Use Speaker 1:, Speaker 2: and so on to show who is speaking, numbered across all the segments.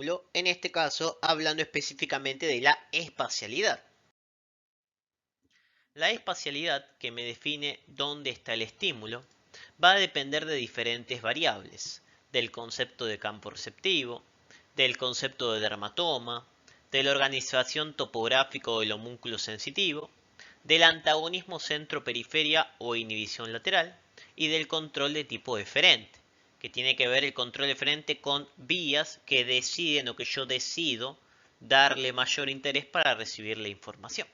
Speaker 1: estímulo, en este caso hablando específicamente de la espacialidad. La espacialidad, que me define dónde está el estímulo, va a depender de diferentes variables, del concepto de campo receptivo, del concepto de dermatoma, de la organización topográfica del homúnculo sensitivo, del antagonismo centro-periferia o inhibición lateral y del control de tipo deferente, que tiene que ver el control deferente con vías que deciden o que yo decido darle mayor interés para recibir la información.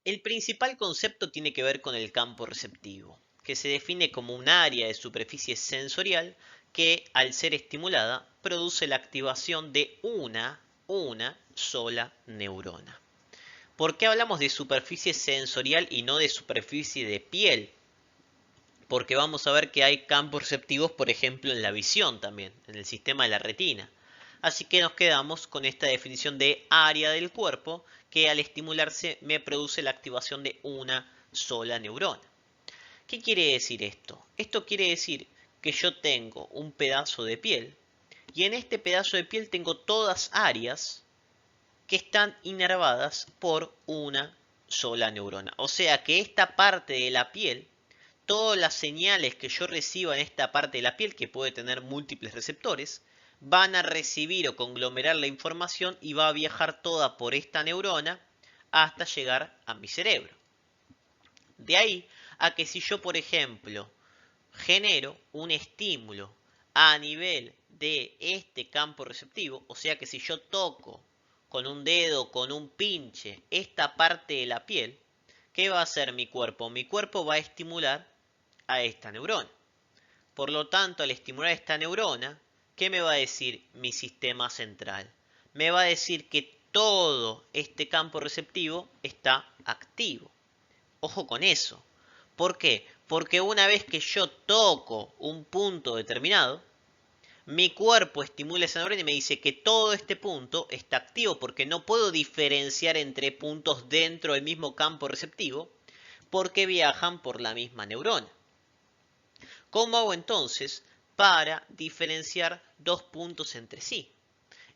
Speaker 1: El principal concepto tiene que ver con el campo receptivo, que se define como un área de superficie sensorial que, al ser estimulada, produce la activación de una sola neurona. ¿Por qué hablamos de superficie sensorial y no de superficie de piel? Porque vamos a ver que hay campos receptivos, por ejemplo, en la visión también, en el sistema de la retina. Así que nos quedamos con esta definición de área del cuerpo que al estimularse me produce la activación de una sola neurona. ¿Qué quiere decir esto? Esto quiere decir que yo tengo un pedazo de piel y en este pedazo de piel tengo todas áreas que están inervadas por una sola neurona. O sea que esta parte de la piel, todas las señales que yo reciba en esta parte de la piel, que puede tener múltiples receptores, van a recibir o conglomerar la información y va a viajar toda por esta neurona hasta llegar a mi cerebro. De ahí a que si yo, por ejemplo, genero un estímulo a nivel de este campo receptivo, o sea que si yo toco con un dedo, con un pinche, esta parte de la piel, ¿qué va a hacer mi cuerpo? Mi cuerpo va a estimular a esta neurona. Por lo tanto, al estimular esta neurona, ¿qué me va a decir mi sistema central? Me va a decir que todo este campo receptivo está activo. Ojo con eso. ¿Por qué? Porque una vez que yo toco un punto determinado, mi cuerpo estimula esa neurona y me dice que todo este punto está activo porque no puedo diferenciar entre puntos dentro del mismo campo receptivo porque viajan por la misma neurona. ¿Cómo hago entonces para diferenciar dos puntos entre sí?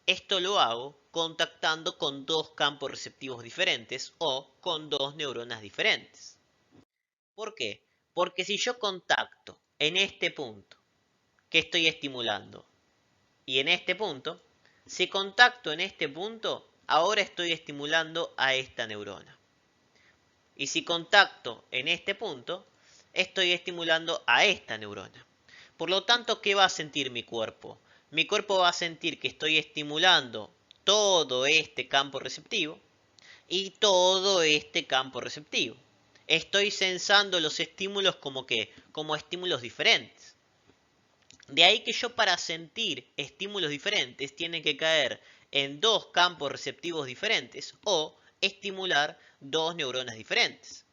Speaker 1: Esto lo hago contactando con dos campos receptivos diferentes o con dos neuronas diferentes. ¿Por qué? Porque si yo contacto en este punto que estoy estimulando y en este punto, si contacto en este punto, ahora estoy estimulando a esta neurona. Y si contacto en este punto, estoy estimulando a esta neurona. Por lo tanto, ¿qué va a sentir mi cuerpo? Mi cuerpo va a sentir que estoy estimulando todo este campo receptivo y todo este campo receptivo. Estoy sensando los estímulos como estímulos diferentes. De ahí que yo para sentir estímulos diferentes tiene que caer en dos campos receptivos diferentes o estimular dos neuronas diferentes.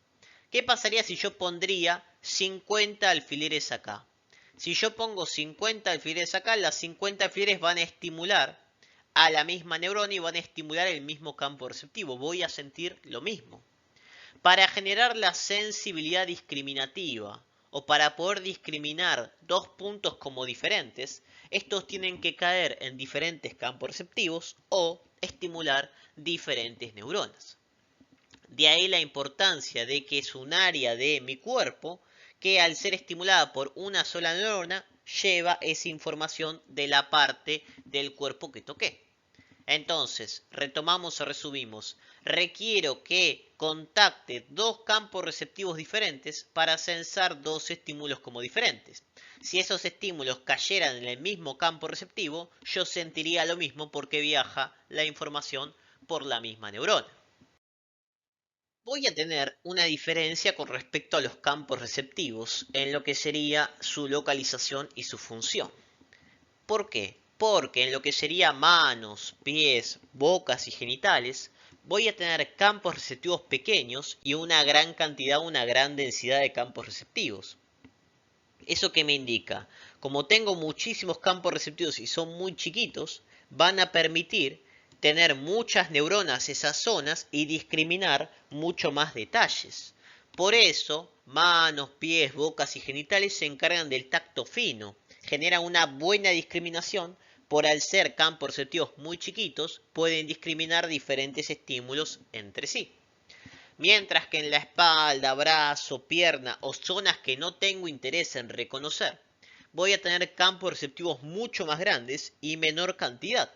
Speaker 1: ¿Qué pasaría si yo pondría 50 alfileres acá? Si yo pongo 50 alfileres acá, las 50 alfileres van a estimular a la misma neurona y van a estimular el mismo campo receptivo. Voy a sentir lo mismo. Para generar la sensibilidad discriminativa o para poder discriminar dos puntos como diferentes, estos tienen que caer en diferentes campos receptivos o estimular diferentes neuronas. De ahí la importancia de que es un área de mi cuerpo que al ser estimulada por una sola neurona lleva esa información de la parte del cuerpo que toqué. Entonces, retomamos o resumimos. Requiero que contacte dos campos receptivos diferentes para sensar dos estímulos como diferentes. Si esos estímulos cayeran en el mismo campo receptivo, yo sentiría lo mismo porque viaja la información por la misma neurona. Voy a tener una diferencia con respecto a los campos receptivos en lo que sería su localización y su función. ¿Por qué? Porque en lo que sería manos, pies, bocas y genitales, voy a tener campos receptivos pequeños y una gran cantidad, una gran densidad de campos receptivos. ¿Eso qué me indica? Como tengo muchísimos campos receptivos y son muy chiquitos, van a permitir tener muchas neuronas esas zonas y discriminar mucho más detalles. Por eso, manos, pies, bocas y genitales se encargan del tacto fino, generan una buena discriminación por al ser campos receptivos muy chiquitos, pueden discriminar diferentes estímulos entre sí. Mientras que en la espalda, brazo, pierna o zonas que no tengo interés en reconocer, voy a tener campos receptivos mucho más grandes y menor cantidad.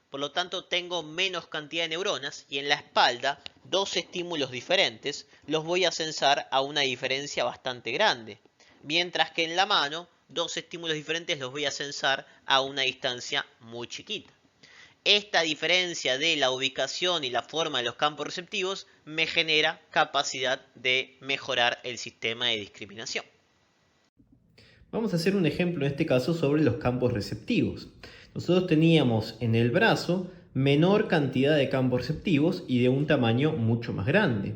Speaker 1: Por lo tanto, tengo menos cantidad de neuronas y en la espalda, dos estímulos diferentes los voy a censar a una diferencia bastante grande. Mientras que en la mano, dos estímulos diferentes los voy a censar a una distancia muy chiquita. Esta diferencia de la ubicación y la forma de los campos receptivos me genera capacidad de mejorar el sistema de discriminación.
Speaker 2: Vamos a hacer un ejemplo en este caso sobre los campos receptivos. Nosotros teníamos en el brazo menor cantidad de campos receptivos y de un tamaño mucho más grande.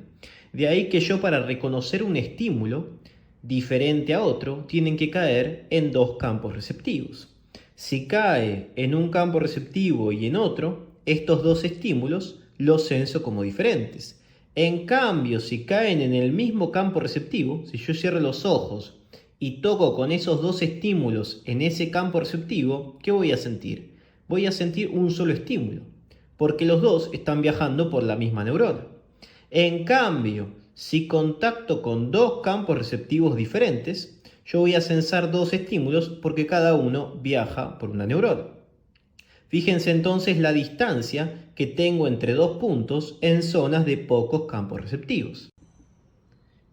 Speaker 2: De ahí que yo, para reconocer un estímulo diferente a otro, tienen que caer en dos campos receptivos. Si cae en un campo receptivo y en otro, estos dos estímulos los censo como diferentes. En cambio, si caen en el mismo campo receptivo, si yo cierro los ojos y toco con esos dos estímulos en ese campo receptivo, ¿qué voy a sentir? Voy a sentir un solo estímulo, porque los dos están viajando por la misma neurona. En cambio, si contacto con dos campos receptivos diferentes, yo voy a censar dos estímulos porque cada uno viaja por una neurona. Fíjense entonces la distancia que tengo entre dos puntos en zonas de pocos campos receptivos.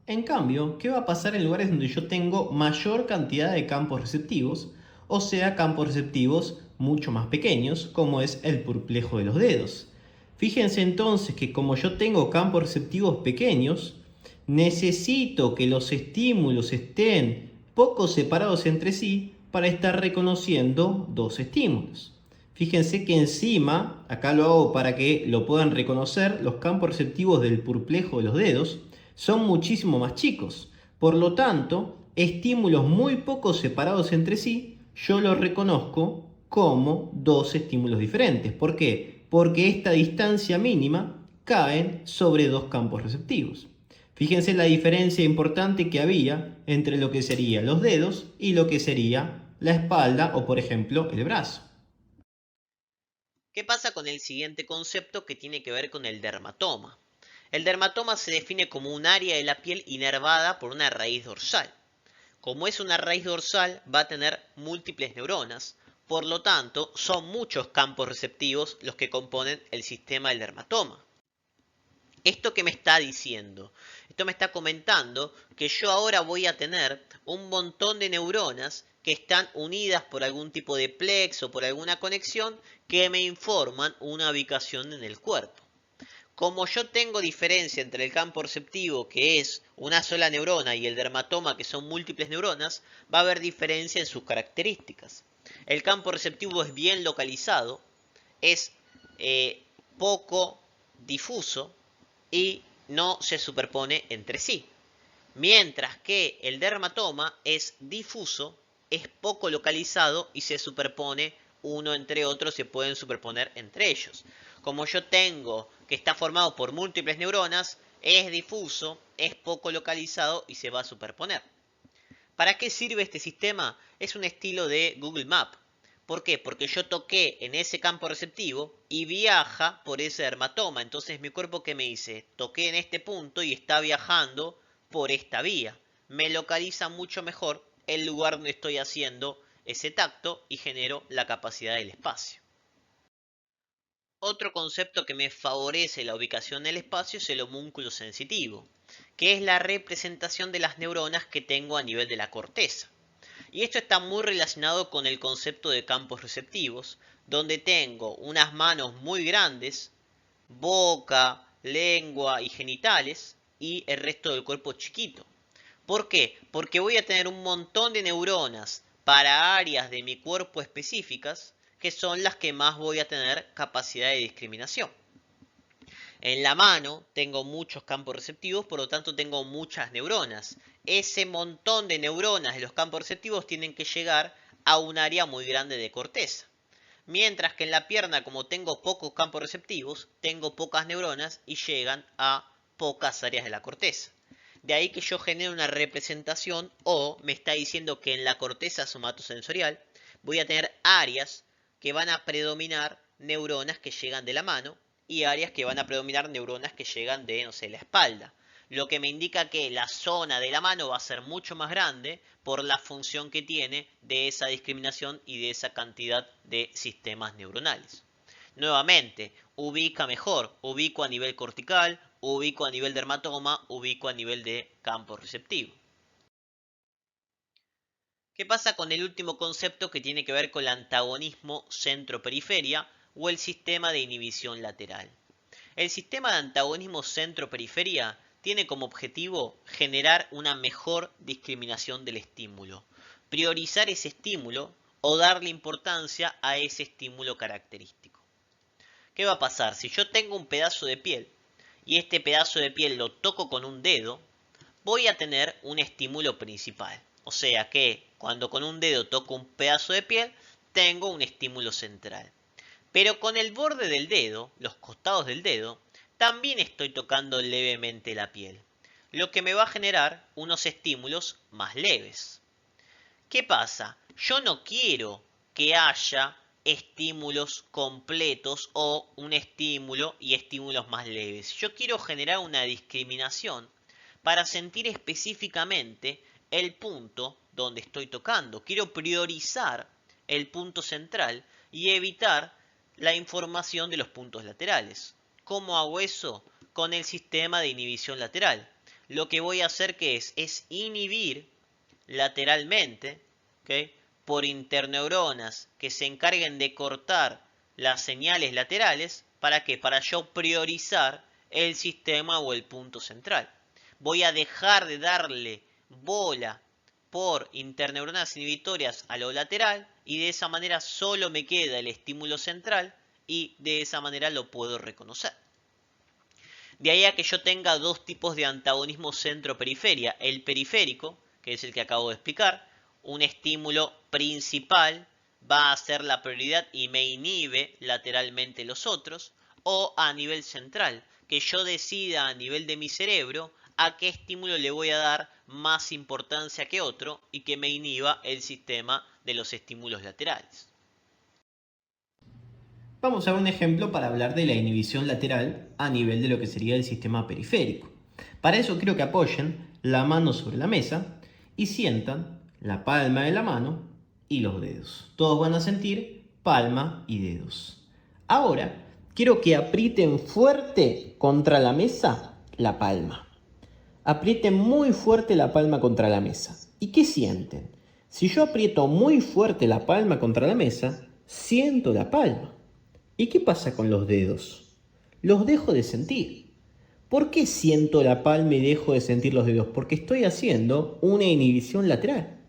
Speaker 2: En cambio, ¿qué va a pasar en lugares donde yo tengo mayor cantidad de campos receptivos? O sea, campos receptivos mucho más pequeños, como es el pulpejo de los dedos. Fíjense entonces que como yo tengo campos receptivos pequeños, necesito que los estímulos estén poco separados entre sí para estar reconociendo dos estímulos. Fíjense que encima, acá lo hago para que lo puedan reconocer, los campos receptivos del pulpejo de los dedos son muchísimo más chicos. Por lo tanto, estímulos muy poco separados entre sí, yo los reconozco como dos estímulos diferentes. ¿Por qué? Porque esta distancia mínima cae sobre dos campos receptivos. Fíjense la diferencia importante que había entre lo que serían los dedos y lo que sería la espalda o, por ejemplo, el brazo.
Speaker 1: ¿Qué pasa con el siguiente concepto que tiene que ver con el dermatoma? El dermatoma se define como un área de la piel inervada por una raíz dorsal. Como es una raíz dorsal, va a tener múltiples neuronas, por lo tanto, son muchos campos receptivos los que componen el sistema del dermatoma. ¿Esto qué me está diciendo? Esto me está comentando que yo ahora voy a tener un montón de neuronas que están unidas por algún tipo de plex o por alguna conexión que me informan una ubicación en el cuerpo. Como yo tengo diferencia entre el campo receptivo, que es una sola neurona, y el dermatoma, que son múltiples neuronas, va a haber diferencia en sus características. El campo receptivo es bien localizado, es poco difuso y no se superpone entre sí. Mientras que el dermatoma es difuso, es poco localizado y se superpone uno entre otros, se pueden superponer entre ellos. Como yo tengo que está formado por múltiples neuronas, es difuso, es poco localizado y se va a superponer. ¿Para qué sirve este sistema? Es un estilo de Google Maps. ¿Por qué? Porque yo toqué en ese campo receptivo y viaja por ese dermatoma. Entonces mi cuerpo, ¿qué me dice? Toqué en este punto y está viajando por esta vía. Me localiza mucho mejor el lugar donde estoy haciendo ese tacto y genero la capacidad del espacio. Otro concepto que me favorece la ubicación del espacio es el homúnculo sensitivo, que es la representación de las neuronas que tengo a nivel de la corteza. Y esto está muy relacionado con el concepto de campos receptivos, donde tengo unas manos muy grandes, boca, lengua y genitales, y el resto del cuerpo chiquito. ¿Por qué? Porque voy a tener un montón de neuronas para áreas de mi cuerpo específicas, que son las que más voy a tener capacidad de discriminación. En la mano tengo muchos campos receptivos, por lo tanto tengo muchas neuronas. Ese montón de neuronas de los campos receptivos tienen que llegar a un área muy grande de corteza. Mientras que en la pierna, como tengo pocos campos receptivos, tengo pocas neuronas y llegan a pocas áreas de la corteza. De ahí que yo genere una representación, o me está diciendo que en la corteza somatosensorial voy a tener áreas que van a predominar neuronas que llegan de la mano y áreas que van a predominar neuronas que llegan de, no sé, la espalda. Lo que me indica que la zona de la mano va a ser mucho más grande por la función que tiene de esa discriminación y de esa cantidad de sistemas neuronales. Nuevamente, ubica mejor, ubico a nivel cortical, ubico a nivel dermatoma, ubico a nivel de campo receptivo. ¿Qué pasa con el último concepto que tiene que ver con el antagonismo centro-periferia o el sistema de inhibición lateral? El sistema de antagonismo centro-periferia tiene como objetivo generar una mejor discriminación del estímulo, priorizar ese estímulo o darle importancia a ese estímulo característico. ¿Qué va a pasar? Si yo tengo un pedazo de piel y este pedazo de piel lo toco con un dedo, voy a tener un estímulo principal. O sea que cuando con un dedo toco un pedazo de piel, tengo un estímulo central. Pero con el borde del dedo, los costados del dedo, también estoy tocando levemente la piel, lo que me va a generar unos estímulos más leves. ¿Qué pasa? Yo no quiero que haya estímulos completos o un estímulo y estímulos más leves. Yo quiero generar una discriminación para sentir específicamente el punto donde estoy tocando. Quiero priorizar el punto central y evitar la información de los puntos laterales. ¿Cómo hago eso? Con el sistema de inhibición lateral. Lo que voy a hacer es inhibir lateralmente, ¿okay?, por interneuronas que se encarguen de cortar las señales laterales. ¿Para qué? Para yo priorizar el sistema o el punto central. Voy a dejar de darle bola por interneuronas inhibitorias a lo lateral y de esa manera solo me queda el estímulo central y de esa manera lo puedo reconocer. De ahí a que yo tenga dos tipos de antagonismo centro-periferia. El periférico, que es el que acabo de explicar, un estímulo principal va a ser la prioridad y me inhibe lateralmente los otros. O a nivel central, que yo decida a nivel de mi cerebro a qué estímulo le voy a dar más importancia que otro y que me inhiba el sistema de los estímulos laterales.
Speaker 2: Vamos a ver un ejemplo para hablar de la inhibición lateral a nivel de lo que sería el sistema periférico. Para eso quiero que apoyen la mano sobre la mesa y sientan la palma de la mano y los dedos. Todos van a sentir palma y dedos. Ahora quiero que aprieten fuerte contra la mesa la palma. Aprieten muy fuerte la palma contra la mesa. ¿Y qué sienten? Si yo aprieto muy fuerte la palma contra la mesa, siento la palma. ¿Y qué pasa con los dedos? Los dejo de sentir. ¿Por qué siento la palma y dejo de sentir los dedos? Porque estoy haciendo una inhibición lateral.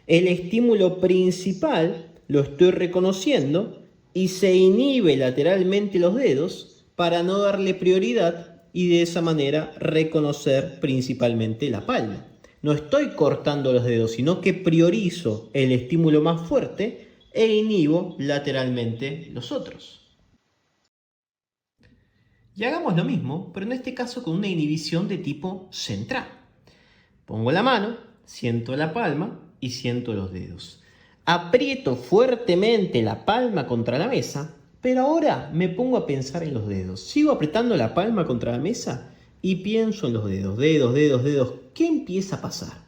Speaker 2: El estímulo principal lo estoy reconociendo y se inhibe lateralmente los dedos para no darle prioridad y de esa manera reconocer principalmente la palma. No estoy cortando los dedos, sino que priorizo el estímulo más fuerte e inhibo lateralmente los otros. Y hagamos lo mismo, pero en este caso con una inhibición de tipo central. Pongo la mano, siento la palma y siento los dedos. Aprieto fuertemente la palma contra la mesa, pero ahora me pongo a pensar en los dedos. Sigo apretando la palma contra la mesa y pienso en los dedos. Dedos, dedos, dedos. ¿Qué empieza a pasar?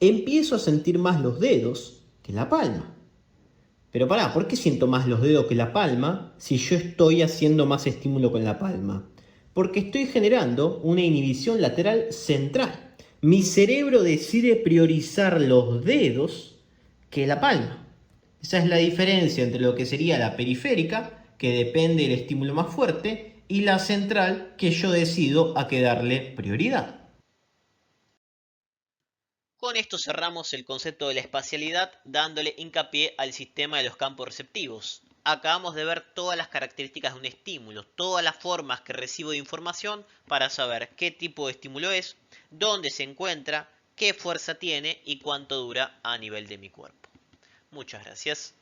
Speaker 2: Empiezo a sentir más los dedos que la palma. Pero pará, ¿por qué siento más los dedos que la palma si yo estoy haciendo más estímulo con la palma? Porque estoy generando una inhibición lateral central. Mi cerebro decide priorizar los dedos que la palma. Esa es la diferencia entre lo que sería la periférica, que depende del estímulo más fuerte, y la central, que yo decido a qué darle prioridad.
Speaker 1: Con esto cerramos el concepto de la espacialidad dándole hincapié al sistema de los campos receptivos. Acabamos de ver todas las características de un estímulo, todas las formas que recibo de información para saber qué tipo de estímulo es, dónde se encuentra, qué fuerza tiene y cuánto dura a nivel de mi cuerpo. Muchas gracias.